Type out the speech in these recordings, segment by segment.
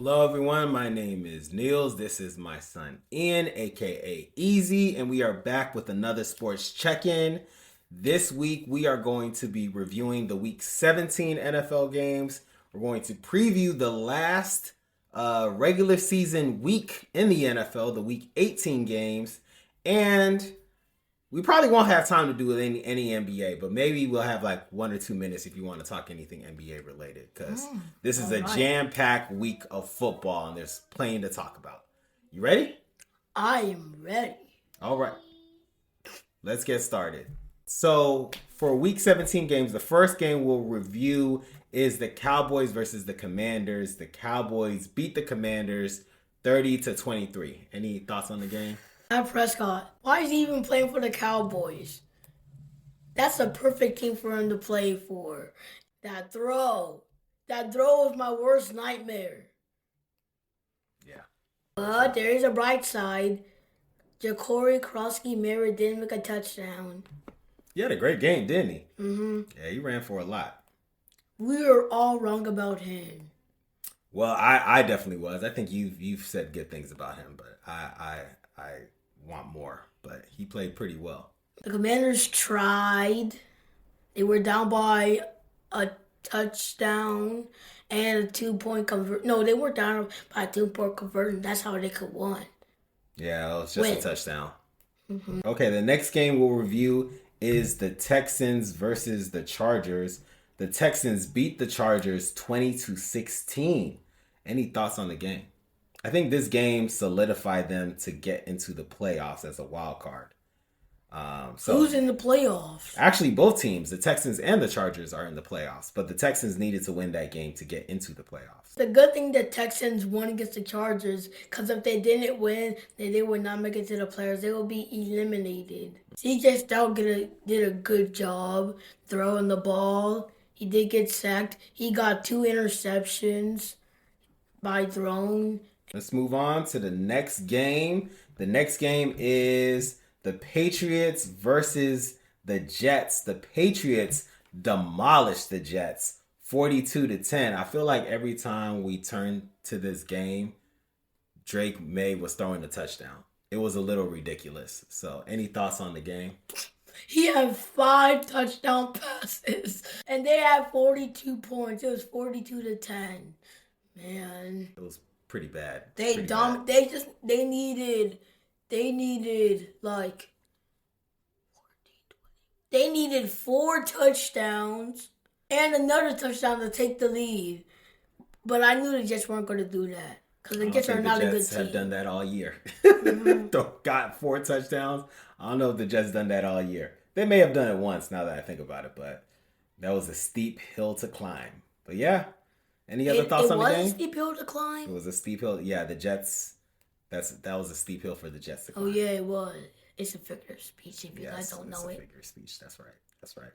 Hello, everyone. My name is Niels. This is my son Ian, aka Easy, and we are back with another sports check in. This week, we are going to be reviewing the Week 17 NFL games. We're going to preview the last regular season week in the NFL, the Week 18 games, and we probably won't have time to do any NBA, but maybe we'll have like 1 or 2 minutes if you want to talk anything NBA related, because this is a jam-packed week of football and there's plenty to talk about. You ready? I am ready. All right. Let's get started. So for Week 17 games, the first game we'll review is the Cowboys versus the Commanders. The Cowboys beat the Commanders 30-23. Any thoughts on the game? Dak Prescott. Why is he even playing for the Cowboys? That's a perfect team for him to play for. That throw is my worst nightmare. Yeah. But there is a bright side. Jacory Krosky-Merritt didn't make a touchdown. He had a great game, didn't he? Mm-hmm. Yeah, he ran for a lot. We are all wrong about him. Well, I definitely was. I think you've said good things about him, but I want more. But he played pretty well. The Commanders tried. They were down by a touchdown and a 2-point conversion. No, they were down by a 2-point conversion. That's how they could win. Yeah, it was just a touchdown. Mm-hmm. Okay, the next game we'll review is the Texans versus the Chargers. The Texans beat the Chargers 20-16. Any thoughts on the game? I think this game solidified them to get into the playoffs as a wild card. Who's in the playoffs? Actually, both teams, the Texans and the Chargers, are in the playoffs. But the Texans needed to win that game to get into the playoffs. The good thing the Texans won against the Chargers, because if they didn't win, then they would not make it to the playoffs. They will be eliminated. CJ Stroud did a good job throwing the ball. He did get sacked. He got 2 interceptions by throwing. Let's move on to the next game. The next game is the Patriots versus the Jets. The Patriots demolished the Jets 42-10. I feel like every time we turn to this game, Drake May was throwing a touchdown. It was a little ridiculous. So, any thoughts on the game? He had 5 touchdown passes, and they had 42 points. It was 42-10. Man, it was pretty bad. They needed 4 touchdowns and another touchdown to take the lead. But I knew the Jets weren't going to do that because the Jets are not a good team. The Jets have done that all year. Got 4 touchdowns. I don't know if the Jets done that all year. They may have done it once now that I think about it, but that was a steep hill to climb. But yeah. Any other thoughts on the game? It was a steep hill to climb? It was a steep hill. Yeah, the Jets. That was a steep hill for the Jets to climb. Oh, yeah, it was. It's a figure of speech if you guys don't know it. It's a figure of speech. That's right.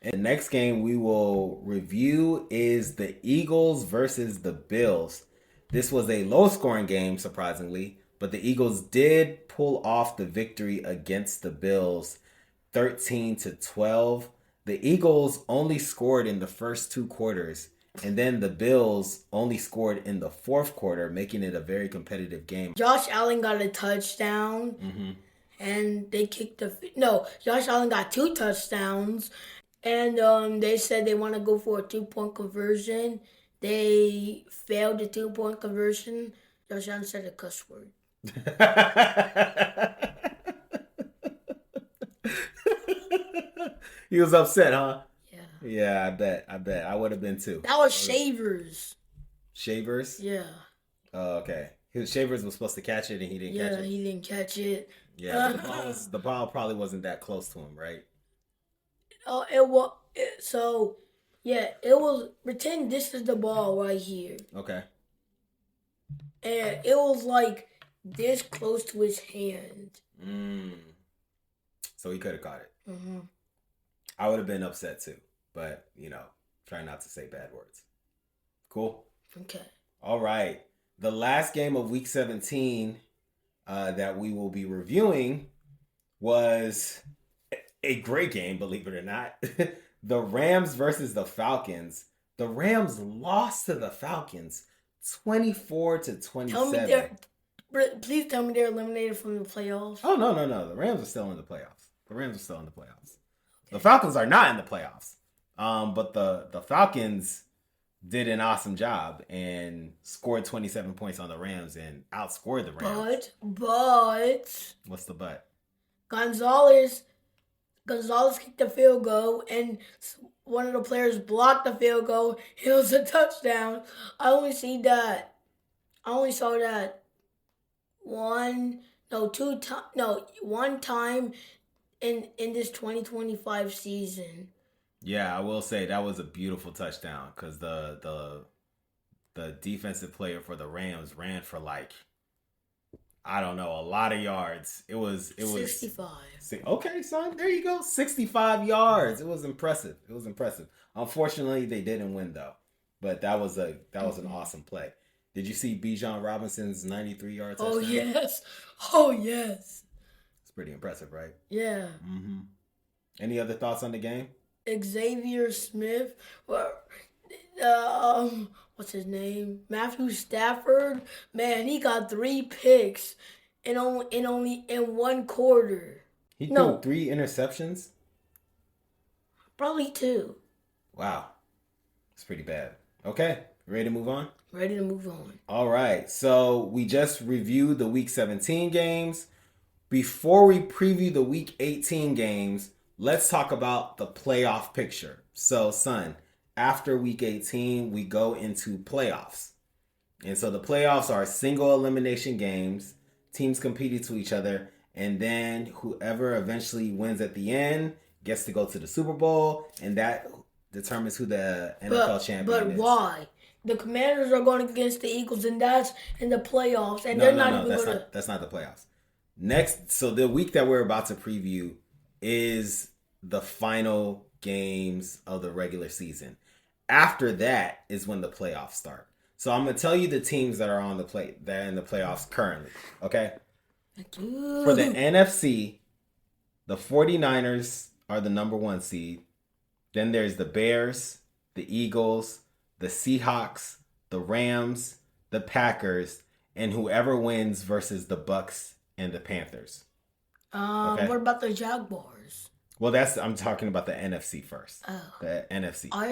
And the next game we will review is the Eagles versus the Bills. This was a low-scoring game, surprisingly, but the Eagles did pull off the victory against the Bills 13-12. The Eagles only scored in the first 2 quarters. And then the Bills only scored in the 4th quarter, making it a very competitive game. Josh Allen got a touchdown. Mm-hmm. And they kicked Josh Allen got 2 touchdowns. And they said they want to go for a 2-point conversion. They failed the 2-point conversion. Josh Allen said a cuss word. He was upset, huh? Yeah, I bet. I would have been too. That was Shavers. Shavers? Yeah. Oh, okay. Shavers was supposed to catch it and he didn't catch it? Yeah, he didn't catch it. Yeah, the ball probably wasn't that close to him, right? Oh, it was. It was. Pretend this is the ball right here. Okay. And it was like this close to his hand. So he could have caught it. Mm-hmm. I would have been upset too. But, try not to say bad words. Cool? Okay. All right. The last game of Week 17 that we will be reviewing was a great game, believe it or not. The Rams versus the Falcons. The Rams lost to the Falcons 24 to Tell me 27. please tell me they're eliminated from the playoffs. Oh, no. The Rams are still in the playoffs. The Falcons are not in the playoffs. But the Falcons did an awesome job and scored 27 points on the Rams and outscored the Rams. But What's the but? Gonzalez kicked the field goal, and one of the players blocked the field goal. It was a touchdown. I only saw that one time in this 2025 season. Yeah, I will say that was a beautiful touchdown because the defensive player for the Rams ran for like, I don't know, a lot of yards. It was 65. Okay, son, there you go. 65 yards. It was impressive. Unfortunately, they didn't win though. But that was an awesome play. Did you see Bijan Robinson's 93-yard touchdown? Oh yes. It's pretty impressive, right? Yeah. Mm-hmm. Any other thoughts on the game? Xavier Smith, what's his name? Matthew Stafford. Man, he got 3 picks in one quarter. He threw 3 interceptions? Probably 2. Wow. It's pretty bad. Okay, ready to move on? Ready to move on. All right, so we just reviewed the Week 17 games. Before we preview the Week 18 games, let's talk about the playoff picture. So, son, after Week 18, we go into playoffs. And so the playoffs are single elimination games. Teams competing to each other. And then whoever eventually wins at the end gets to go to the Super Bowl. And that determines who the NFL champion is. But why? The Commanders are going against the Eagles, and that's in the playoffs. And they're not even going to... That's not the playoffs. Next, so the week that we're about to preview is the final games of the regular season. After that is when the playoffs start. So I'm gonna tell you the teams that are on the that are in the playoffs currently. Okay. For the NFC, the 49ers are the number 1 seed. Then there's the Bears, the Eagles, the Seahawks, the Rams, the Packers, and whoever wins versus the Bucks and the Panthers. Okay. What about the Jaguars? Well, I'm talking about the NFC first. Oh. The NFC. Are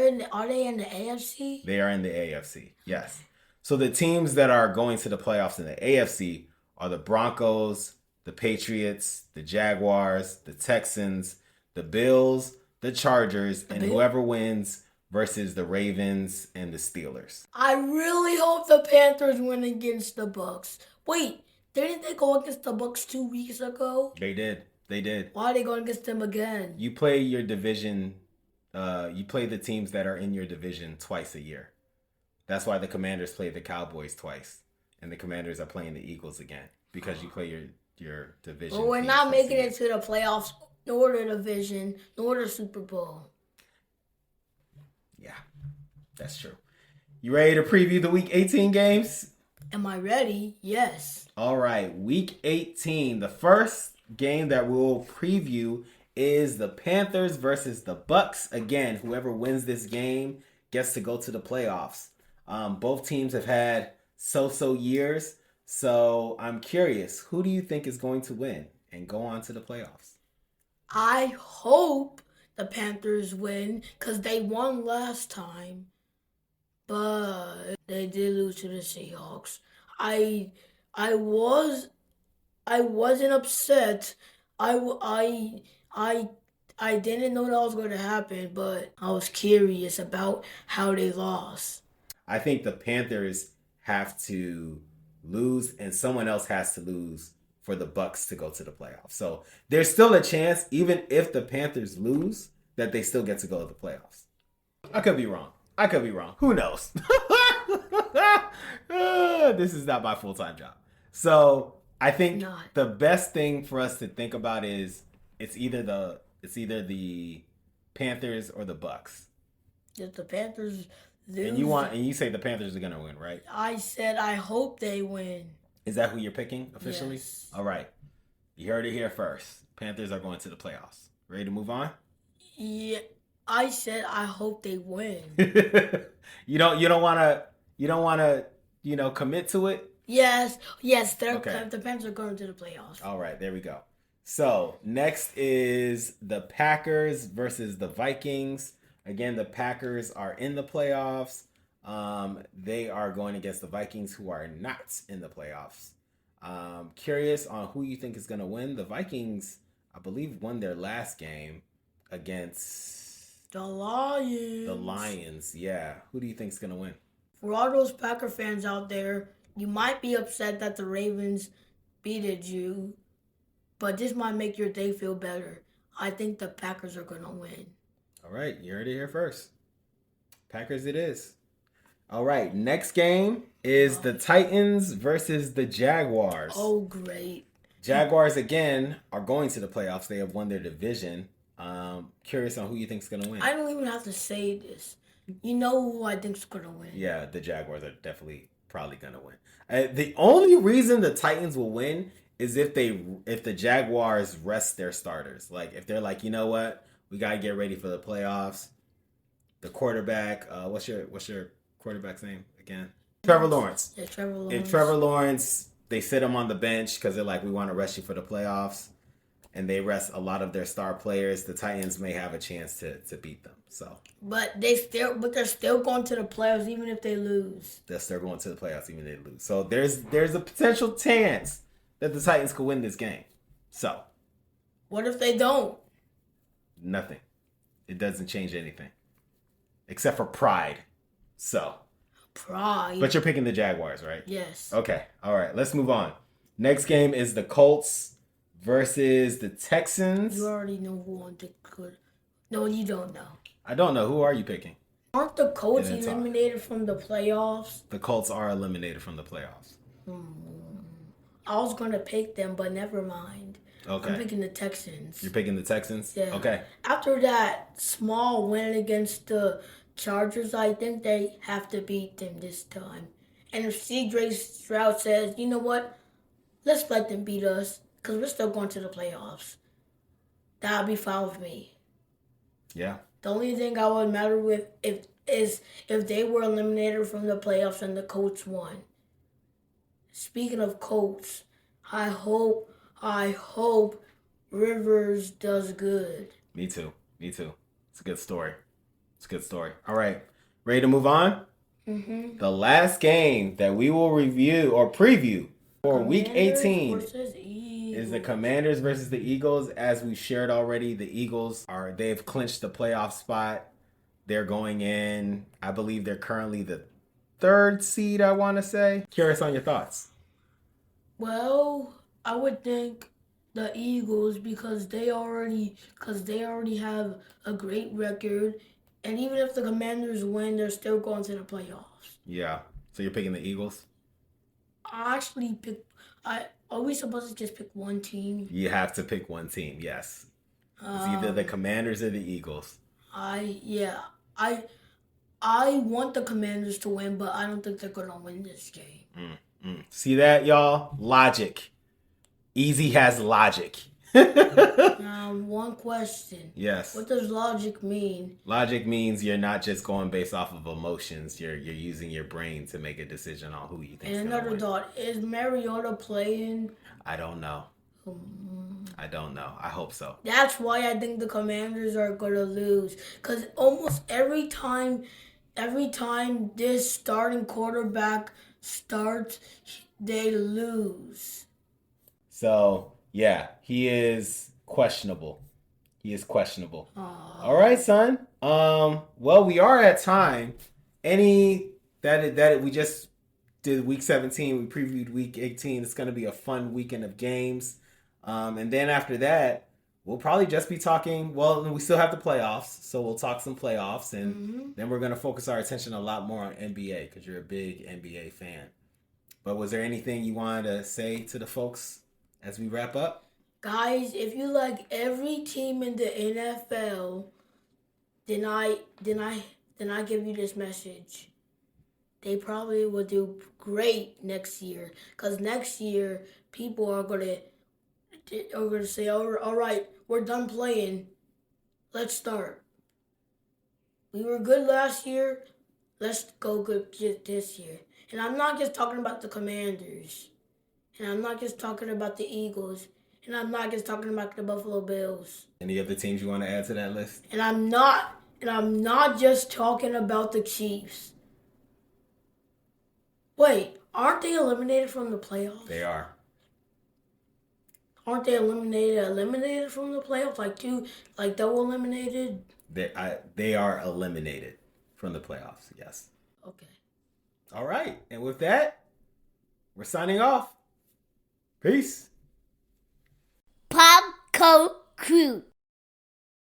they in the AFC? They are in the AFC, yes. So the teams that are going to the playoffs in the AFC are the Broncos, the Patriots, the Jaguars, the Texans, the Bills, the Chargers, and whoever wins versus the Ravens and the Steelers. I really hope the Panthers win against the Bucks. Wait, didn't they go against the Bucks 2 weeks ago? They did. Why are they going against them again? You play your division. You play the teams that are in your division twice a year. That's why the Commanders play the Cowboys twice, and the Commanders are playing the Eagles again because you play your division. But we're not making it to the playoffs, nor the division, nor the Super Bowl. Yeah, that's true. You ready to preview the Week 18 games? Am I ready? Yes. All right, Week 18. The first game that we'll preview is the Panthers versus the Bucks. Again, whoever wins this game gets to go to the playoffs. Both teams have had so-so years, so I'm curious, who do you think is going to win and go on to the playoffs? I hope the Panthers win because they won last time, but they did lose to the Seahawks. I wasn't upset. I didn't know that was going to happen, but I was curious about how they lost. I think the Panthers have to lose and someone else has to lose for the Bucks to go to the playoffs. So there's still a chance, even if the Panthers lose, that they still get to go to the playoffs. I could be wrong. Who knows? This is not my full-time job. So I think the best thing for us to think about is it's either the Panthers or the Bucks. If the Panthers lose, and you say the Panthers are gonna win, right? I said I hope they win. Is that who you're picking officially? Yes. All right. You heard it here first. Panthers are going to the playoffs. Ready to move on? Yeah. I said I hope they win. You don't want to commit to it? Yes, Okay. the Panthers are going to the playoffs. All right, there we go. So next is the Packers versus the Vikings. Again, the Packers are in the playoffs. They are going against the Vikings, who are not in the playoffs. Curious on who you think is going to win. The Vikings, I believe, won their last game against The Lions. the Lions. Yeah, who do you think is going to win? For all those Packer fans out there, you might be upset that the Ravens beated you, but this might make your day feel better. I think the Packers are going to win. All right, you heard it here first. Packers it is. All right, next game is the Titans versus the Jaguars. Oh, great. Jaguars, again, are going to the playoffs. They have won their division. Curious on who you think is going to win. I don't even have to say this. You know who I think is going to win. Yeah, the Jaguars are definitely probably going to win. The only reason the Titans will win is if the Jaguars rest their starters. Like, if they're like, you know what? We got to get ready for the playoffs. The quarterback, what's your quarterback's name again? Trevor Lawrence. Yeah, Trevor Lawrence. And Trevor Lawrence, they sit him on the bench because they're like, we want to rest you for the playoffs. And they rest a lot of their star players. The Titans may have a chance to beat them. So, But they're still going to the playoffs even if they lose. they're still going to the playoffs even if they lose. So there's a potential chance that the Titans could win this game. So, What if they don't? nothing. It doesn't change anything. Except for pride. So, Pride. but you're picking the Jaguars, right? Yes. Okay. All right. Let's move on. Next game is the Colts versus the Texans. You already know who on the good. No, you don't know. I don't know. Who are you picking? Aren't the Colts Yeah, it's hard. eliminated from the playoffs? The Colts are eliminated from the playoffs. I was going to pick them, but never mind. Okay. I'm picking the Texans. You're picking the Texans? Yeah. Okay. After that small win against the Chargers, I think they have to beat them this time. And if CJ Stroud says, you know what, let's let them beat us, because we're still going to the playoffs, that would be fine with me. Yeah. The only thing I would matter with is if they were eliminated from the playoffs and the Colts won. Speaking of Colts, I hope Rivers does good. Me too. It's a good story. All right. Ready to move on? Mm-hmm. The last game that we will review or preview for week 18 is the Commanders versus the Eagles. As we shared already, the Eagles they've clinched the playoff spot. They're going in. I believe they're currently the 3rd seed, I want to say. Curious on your thoughts. Well, I would think the Eagles because they already have a great record, and even if the Commanders win, they're still going to the playoffs. Yeah. So you're picking the Eagles? I actually pick. Are we supposed to just pick one team? You have to pick one team, yes. It's either the Commanders or the Eagles. I want the Commanders to win, but I don't think they're gonna win this game. See that, y'all? Logic. Easy has logic. One question. Yes. What does logic mean? Logic means you're not just going based off of emotions. You're using your brain to make a decision on who you think. And another thought: is Mariota playing? I don't know. I hope so. That's why I think the Commanders are gonna lose. Cause almost every time this starting quarterback starts, they lose. So yeah, he is questionable. All right, son. Well, we are at time. We just did week 17. We previewed week 18. It's gonna be a fun weekend of games. And then after that, we'll probably just be talking. Well, we still have the playoffs, so we'll talk some playoffs, and then we're gonna focus our attention a lot more on NBA because you're a big NBA fan. But was there anything you wanted to say to the folks as we wrap up? Guys, if you like every team in the NFL, then I give you this message. They probably will do great next year, cause next year people are gonna say, all right, we're done playing. Let's start. We were good last year. Let's go good this year. And I'm not just talking about the Commanders. And I'm not just talking about the Eagles. And I'm not just talking about the Buffalo Bills. Any other teams you want to add to that list? And I'm not just talking about the Chiefs. Wait, aren't they eliminated from the playoffs? They are. Aren't they eliminated from the playoffs? Like double eliminated? They are eliminated from the playoffs, yes. Okay. All right. And with that, we're signing off. Peace. Pop Coat Crew.